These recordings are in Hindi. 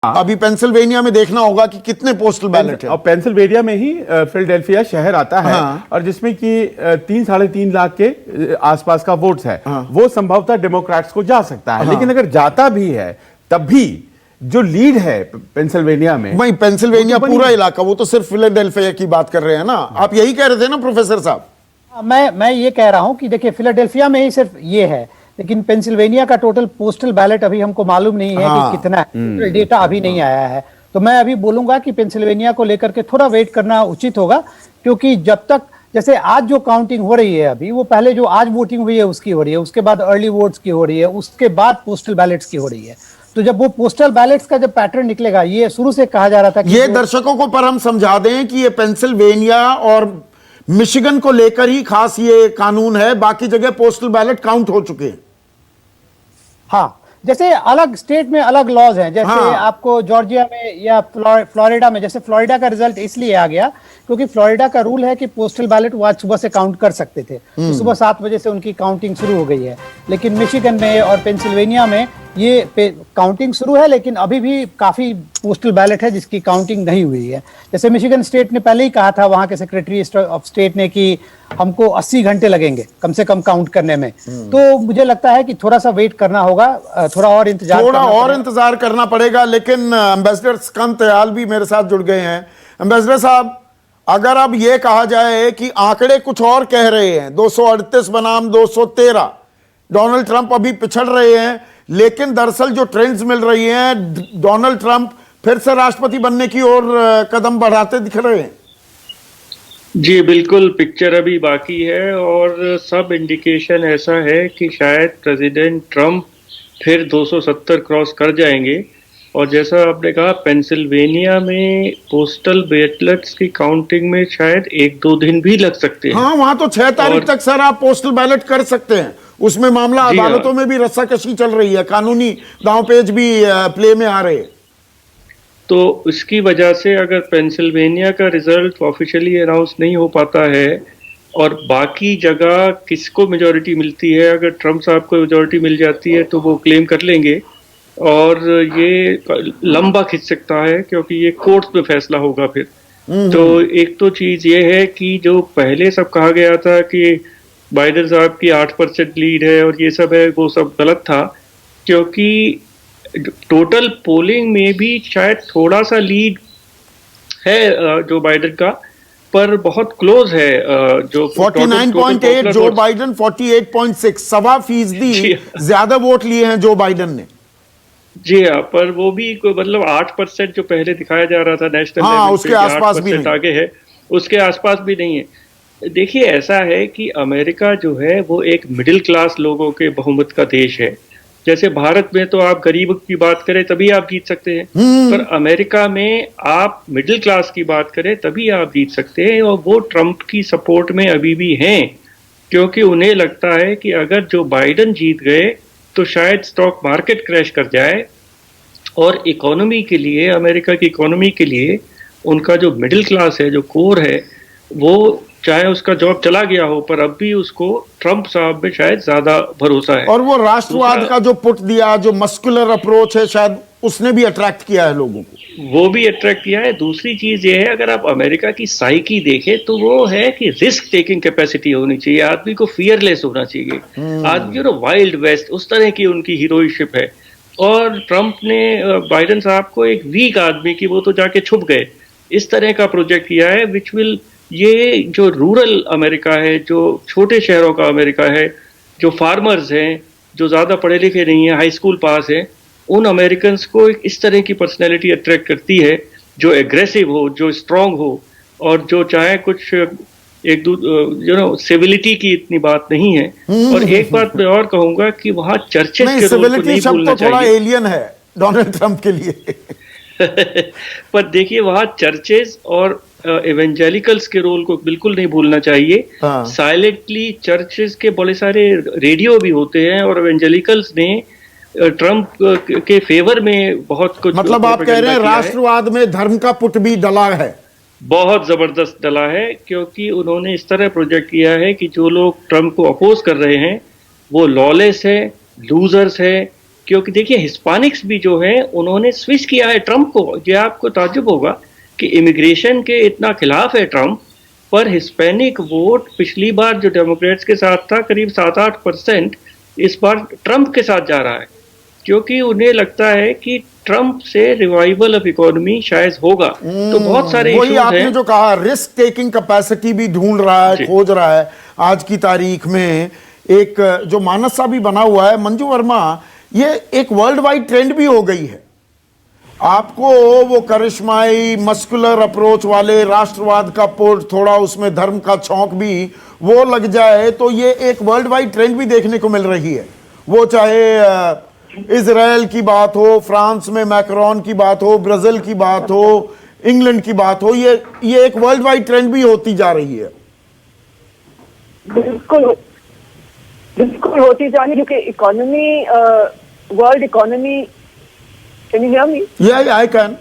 अभी पेंसिल्वेनिया में देखना होगा कि कितने पोस्टल बैलेट है। और पेंसिल्वेनिया में ही फिलाडेल्फिया शहर आता है। हाँ। और जिसमें कि 3-3.5 लाख के आसपास का वोट्स है। हाँ। वो संभवतः डेमोक्रेट्स को जा सकता है। हाँ। लेकिन अगर जाता भी है तब भी जो लीड है पेंसिल्वेनिया में, वही पेंसिल्वेनिया पूरा इलाका, वो तो सिर्फ फिलाडेल्फिया की बात कर रहे हैं ना। आप यही कह रहे थे ना प्रोफेसर साहब? मैं ये कह रहा हूं कि देखिए फिलाडेल्फिया में ही सिर्फ ये है, लेकिन पेंसिल्वेनिया का टोटल पोस्टल बैलेट अभी हमको मालूम नहीं है कि कितना है। डेटा अभी नहीं आया है। तो मैं अभी बोलूंगा कि पेंसिल्वेनिया को लेकर के थोड़ा वेट करना उचित होगा, क्योंकि जब तक जैसे आज जो काउंटिंग हो रही है अभी, वो पहले जो आज वोटिंग हुई है उसकी हो रही है, उसके बाद अर्ली वोट्स की हो रही है, उसके बाद पोस्टल बैलेट्स की हो रही है। तो जब वो पोस्टल बैलेट्स का जब पैटर्न निकलेगा, ये शुरू से कहा जा रहा था कि ये दर्शकों को पर हम समझा दें कि ये पेंसिल्वेनिया और मिशिगन को लेकर ही खास ये कानून है, बाकी जगह पोस्टल बैलेट काउंट हो चुके हैं। हाँ, जैसे अलग स्टेट में अलग लॉज हैं, जैसे आपको जॉर्जिया में या फ्लोरिडा में, जैसे फ्लोरिडा का रिजल्ट इसलिए आ गया क्योंकि फ्लोरिडा का रूल है कि पोस्टल बैलेट वो आज सुबह से काउंट कर सकते थे। तो सुबह 7 बजे से उनकी काउंटिंग शुरू हो गई है। लेकिन मिशिगन में और पेंसिल्वेनिया में ये काउंटिंग शुरू है, लेकिन अभी भी काफी पोस्टल बैलेट है जिसकी काउंटिंग नहीं हुई है। जैसे मिशिगन स्टेट ने पहले ही कहा था, वहां के सेक्रेटरी ऑफ स्टेट ने, कि हमको 80 घंटे लगेंगे कम से कम काउंट करने में। तो मुझे लगता है कि थोड़ा सा वेट करना होगा, थोड़ा और इंतजार करना पड़ेगा। लेकिन एम्बेसडर स्कंद दयाल भी मेरे साथ जुड़ गए हैं। एम्बेसडर साहब, अगर अब ये कहा जाए कि आंकड़े कुछ और कह रहे हैं, 238 बनाम 213, डोनाल्ड ट्रंप अभी पिछड़ रहे हैं, लेकिन दरअसल जो ट्रेंड्स मिल रही हैं, डोनाल्ड ट्रंप फिर से राष्ट्रपति बनने की ओर कदम बढ़ाते दिख रहे हैं। जी बिल्कुल, पिक्चर अभी बाकी है और सब इंडिकेशन ऐसा है कि शायद प्रेसिडेंट ट्रंप फिर 270 क्रॉस कर जाएंगे। और जैसा आपने कहा, पेंसिल्वेनिया में पोस्टल बैलेट्स की काउंटिंग में शायद 1-2 दिन भी लग सकते हैं। हाँ, वहां तो 6 तारीख तक सर आप पोस्टल बैलेट कर सकते हैं। उसमें मामला अदालतों में भी रस्साकशी चल रही है, कानूनी दांवपेच भी प्ले में आ रहे हैं। तो इसकी वजह से अगर पेंसिल्वेनिया का रिजल्ट ऑफिशियली अनाउंस नहीं हो पाता है और बाकी जगह किसको मेजॉरिटी मिलती है, अगर ट्रंप साहब को मेजॉरिटी मिल जाती है तो वो क्लेम कर लेंगे और ये लंबा खिंच सकता है, क्योंकि ये कोर्ट में फैसला होगा फिर। तो एक तो चीज ये है कि जो पहले सब कहा गया था कि बाइडेन साहब की 8% लीड है और ये सब है, वो सब गलत था, क्योंकि टोटल पोलिंग में भी शायद थोड़ा सा लीड है जो बाइडेन का, पर बहुत क्लोज है। जो 49.8 जो बाइडेन, 48.6, 1.25% ज्यादा वोट लिए हैं जो बाइडेन ने। जी हाँ, पर वो भी मतलब 8% जो पहले दिखाया जा रहा था नेशनल लेवल उसके आसपास भी नहीं, आगे है, उसके आसपास भी नहीं है। देखिए, ऐसा है कि अमेरिका जो है वो एक मिडिल क्लास लोगों के बहुमत का देश है। जैसे भारत में तो आप गरीब की बात करें तभी आप जीत सकते हैं, पर अमेरिका में आप मिडिल क्लास की बात करें तभी आप जीत सकते हैं। और वो ट्रंप की सपोर्ट में अभी भी हैं, क्योंकि उन्हें लगता है कि अगर जो बाइडेन जीत गए तो शायद स्टॉक मार्केट क्रैश कर जाए और इकोनॉमी के लिए, अमेरिका की इकोनॉमी के लिए उनका जो मिडिल क्लास है, जो कोर है, वो चाहे उसका जॉब चला गया हो, पर अब भी उसको ट्रंप साहब में शायद ज्यादा भरोसा है। और वो राष्ट्रवाद का जो पुट दिया, जो मस्कुलर अप्रोच है, शायद उसने भी अट्रैक्ट किया है लोगों को। वो भी अट्रैक्ट किया है। दूसरी चीज ये है, अगर आप अमेरिका की साइकी देखें तो वो है कि रिस्क टेकिंग कैपेसिटी होनी चाहिए, आदमी को फियरलेस होना चाहिए, आदमी वाइल्ड वेस्ट, उस तरह की उनकी हीरोइशिप है। और ट्रंप ने बाइडेन साहब को एक वीक आदमी की, वो तो जाके छुप गए, इस तरह का प्रोजेक्ट किया है, विच विल, ये जो रूरल अमेरिका है, जो छोटे शहरों का अमेरिका है, जो फार्मर्स हैं, जो ज़्यादा पढ़े लिखे नहीं है, हाई स्कूल पास है, उन अमेरिकन को इस तरह की पर्सनैलिटी अट्रैक्ट करती है, जो एग्रेसिव हो, जो स्ट्रांग हो और जो चाहे कुछ एक सिविलिटी की इतनी बात नहीं है। और एक बात मैं और कहूंगा कि वहाँ चर्चेस के रोल को नहीं भूलना चाहिए। थोड़ा एलियन है डोनाल्ड ट्रंप के लिए पर देखिए, वहाँ चर्चेस और इवेंजेलिकल्स के रोल को बिल्कुल नहीं भूलना चाहिए। साइलेंटली चर्चेस के बड़े सारे रेडियो भी होते हैं और इवेंजेलिकल्स ने ट्रंप के फेवर में बहुत कुछ, मतलब आप कह रहे हैं राष्ट्रवाद में धर्म का पुट भी डला है, बहुत जबरदस्त डला है, क्योंकि उन्होंने इस तरह प्रोजेक्ट किया है कि जो लोग ट्रंप को अपोज कर रहे हैं वो लॉलेस है, लूजर्स है, क्योंकि देखिए हिस्पैनिक्स भी जो है उन्होंने स्विच किया है ट्रंप को। ये आपको ताज्जुब होगा कि इमिग्रेशन के इतना खिलाफ है ट्रंप, पर हिस्पैनिक वोट पिछली बार जो डेमोक्रेट्स के साथ था करीब 7-8%, इस बार ट्रंप के साथ जा रहा है, क्योंकि उन्हें लगता है कि ट्रंप से रिवाइवल ऑफ इकोनॉमी शायद होगा। तो बहुत सारे वही इश्यूज आपने हैं। जो कहा, रिस्क टेकिंग कैपेसिटी भी ढूंढ रहा है, जी। खोज रहा है। आज की तारीख में एक जो मानस सा भी बना हुआ है, मंजू वर्मा, ये एक वर्ल्ड वाइड ट्रेंड भी हो गई है। आपको वो करिश्माई मस्कुलर अप्रोच वाले राष्ट्रवाद का पोर्ट, थोड़ा उसमें धर्म का छौंक भी वो लग जाए तो ये एक वर्ल्ड वाइड ट्रेंड भी देखने को मिल रही है। वो चाहे इजराइल की बात हो, फ्रांस में मैक्रोन की बात हो, ब्राजील की बात हो, इंग्लैंड की बात हो, ये एक वर्ल्ड वाइड ट्रेंड भी होती जा रही है। बिल्कुल बिल्कुल होती जा रही है, क्योंकि economy, world economy, can you hear me? या आई कैन।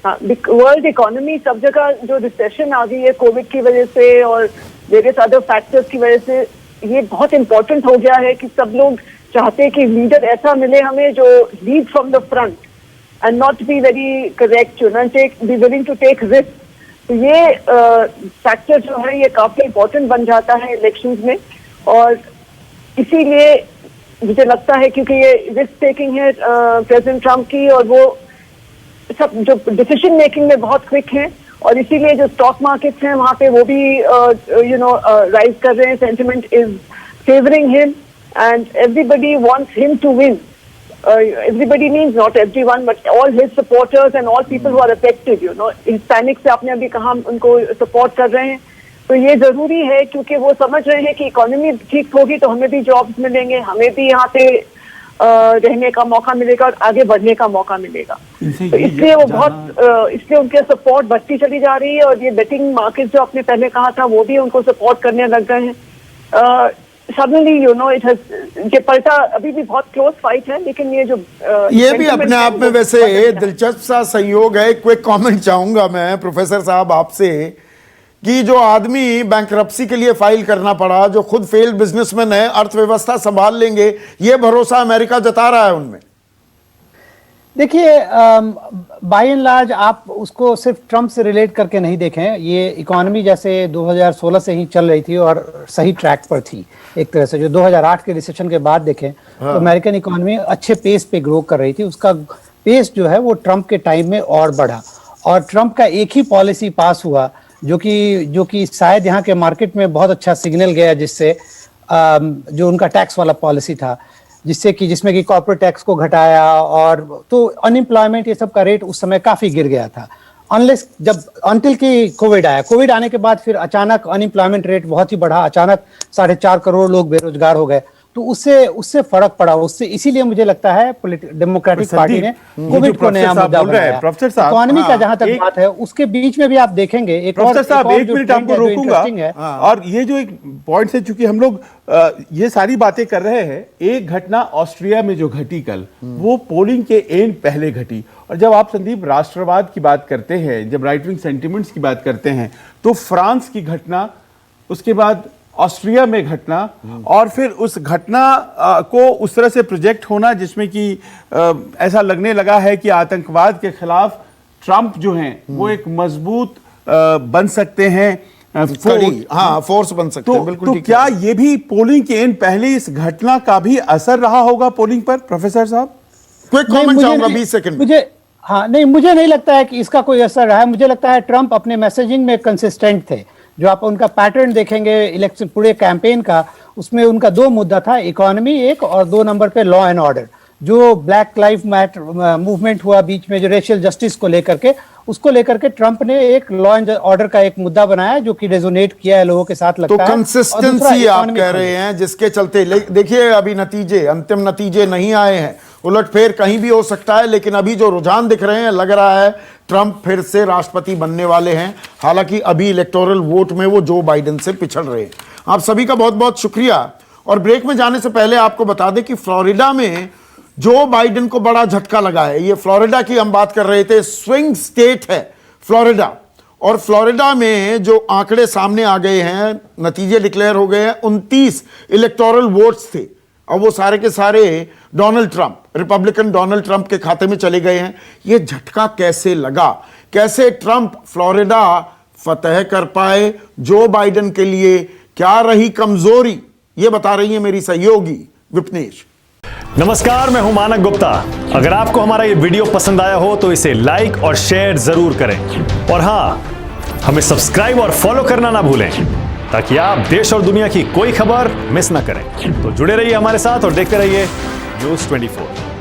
हाँ, वर्ल्ड इकोनॉमी सब जगह जो रिसेशन आ गई है कोविड की वजह से और वेरियस अदर फैक्टर्स की वजह से, ये बहुत इंपॉर्टेंट हो गया है कि सब लोग चाहते हैं कि लीडर ऐसा मिले हमें जो lead from the front and not be very correct, you know, be willing to take risk. तो ये फैक्टर जो है ये काफी इंपॉर्टेंट बन जाता है इलेक्शंस में, और इसीलिए मुझे लगता है क्योंकि ये रिस्क टेकिंग है प्रेसिडेंट ट्रम्प की, और वो सब जो डिसीजन मेकिंग में बहुत क्विक हैं, और इसीलिए जो स्टॉक मार्केट्स हैं वहाँ पे वो भी यू नो राइज कर रहे हैं। Sentiment is favouring him and everybody wants him to win. Everybody means not everyone, but all his supporters and all people who are affected, you know, Hispanic से आपने अभी कहा उनको सपोर्ट कर रहे हैं। तो ये जरूरी है क्योंकि वो समझ रहे हैं कि इकोनॉमी ठीक होगी तो हमें भी जॉब्स मिलेंगे, हमें भी यहाँ पे रहने का मौका मिलेगा और आगे बढ़ने का मौका मिलेगा। तो इसलिए वो बहुत इसलिए उनके सपोर्ट बढ़ती चली जा रही है, और ये बेटिंग मार्केट जो आपने पहले कहा था वो भी उनको सपोर्ट करने लग गए हैं। Suddenly you know it has, ये पलटा, अभी भी बहुत क्लोज फाइट है, लेकिन ये जो ये भी अपने आप में वैसे दिलचस्प सा सहयोग है। क्विक कमेंट चाहूंगा मैं प्रोफेसर साहब आपसे कि जो आदमी बैंकरप्सी के लिए फाइल करना पड़ा, जो खुद फेल्ड बिजनेसमैन है, अर्थव्यवस्था संभाल लेंगे, ये भरोसा अमेरिका जता रहा है उनमें। देखिए, बाय एंड लार्ज आप उसको सिर्फ ट्रम्प से रिलेट करके नहीं देखें। ये इकोनॉमी जैसे 2016 से ही चल रही थी और सही ट्रैक पर थी एक तरह से। जो 2008 के रिसेशन के बाद देखें तो अमेरिकन इकोनॉमी अच्छे पेस पे ग्रो कर रही थी। उसका पेस जो है वो ट्रम्प के टाइम में और बढ़ा, और ट्रम्प का एक ही पॉलिसी पास हुआ जो कि शायद यहाँ के मार्केट में बहुत अच्छा सिग्नल गया, जिससे जो उनका टैक्स वाला पॉलिसी था, जिसमें कि कॉर्पोरेट टैक्स को घटाया, और तो अनएम्प्लॉयमेंट ये सब का रेट उस समय काफी गिर गया था। अनटिल कि कोविड आया। कोविड आने के बाद फिर अचानक अनएम्प्लॉयमेंट रेट बहुत ही बढ़ा, अचानक 4.5 करोड़ लोग बेरोजगार हो गए। तो उससे फर्क पड़ा उससे। इसीलिए मुझे लगता है डेमोक्रेटिक पार्टी ने कोविड को नया मुद्दा बनाया। प्रोफेसर साहब, इकोनॉमी का जहां तक बात है उसके बीच में भी आप देखेंगे एक और, प्रोफेसर साहब एक मिनट आपको रोकूंगा। है। और ये जो एक पॉइंट से चूंकि हम लोग ये सारी बातें कर रहे हैं, एक घटना ऑस्ट्रिया में जो घटी कल, वो पोलिंग के एंड पहले घटी। और जब आप संदीप राष्ट्रवाद की बात करते हैं, जब राइट विंग सेंटिमेंट्स की बात करते हैं, तो फ्रांस की घटना, उसके बाद ऑस्ट्रिया में घटना, और फिर उस घटना को उस तरह से प्रोजेक्ट होना जिसमें कि ऐसा लगने लगा है कि आतंकवाद के खिलाफ ट्रंप जो हैं वो एक मजबूत बन सकते हैं, फोर्स बन सकते हैं। बिल्कुल। तो क्या ये भी पोलिंग के एंड पहले इस घटना का भी असर रहा होगा पोलिंग पर? प्रोफेसर साहब क्विक कमेंट चाहूंगा 20 सेकंड। मुझे नहीं लगता है कि इसका कोई असर रहा है। मुझे लगता है ट्रंप अपने मैसेजिंग में कंसिस्टेंट थे। जो आप उनका पैटर्न देखेंगे इलेक्शन पूरे कैंपेन का, उसमें उनका 2 मुद्दा था, इकोनॉमी एक, और 2 नंबर पे लॉ एंड ऑर्डर। जो ब्लैक लाइफ मैटर मूवमेंट हुआ बीच में, जो रेशियल जस्टिस को लेकर के, उसको लेकर के ट्रंप ने एक लॉ एंड ऑर्डर का एक मुद्दा बनाया जो कि रेजोनेट किया है लोगों के साथ, लगता तो है। कंसिस्टेंसी आप कह रहे हैं जिसके चलते देखिए अभी अंतिम नतीजे नहीं आए हैं, उलटफेर कहीं भी हो सकता है, लेकिन अभी जो रुझान दिख रहे हैं लग रहा है ट्रंप फिर से राष्ट्रपति बनने वाले हैं। हालांकि अभी इलेक्टोरल वोट में वो जो बाइडेन से पिछड़ रहे हैं। आप सभी का बहुत बहुत शुक्रिया। और ब्रेक में जाने से पहले आपको बता दें कि फ्लोरिडा में जो बाइडेन को बड़ा झटका लगा है, ये फ्लोरिडा की हम बात कर रहे थे, स्विंग स्टेट है फ्लोरिडा, और फ्लोरिडा में जो आंकड़े सामने आ गए हैं, नतीजे डिक्लेयर हो गए हैं, 29 इलेक्टोरल वोट्स थे और वो सारे के सारे Donald Trump, Republican Donald Trump के खाते में चले गए हैं। ये झटका कैसे लगा, कैसे ट्रंप फ्लोरिडा फतह कर पाए, जो बाइडेन के लिए क्या रही कमजोरी, ये बता रही है मेरी सहयोगी विपनेश। नमस्कार, मैं हूं मानक गुप्ता। अगर आपको हमारा ये वीडियो पसंद आया हो तो इसे लाइक और शेयर जरूर करें, और हां, हमें सब्सक्राइब और फॉलो करना ना भूलें ताकि आप देश और दुनिया की कोई खबर मिस ना करें। तो जुड़े रहिए हमारे साथ और देखते रहिए News 24।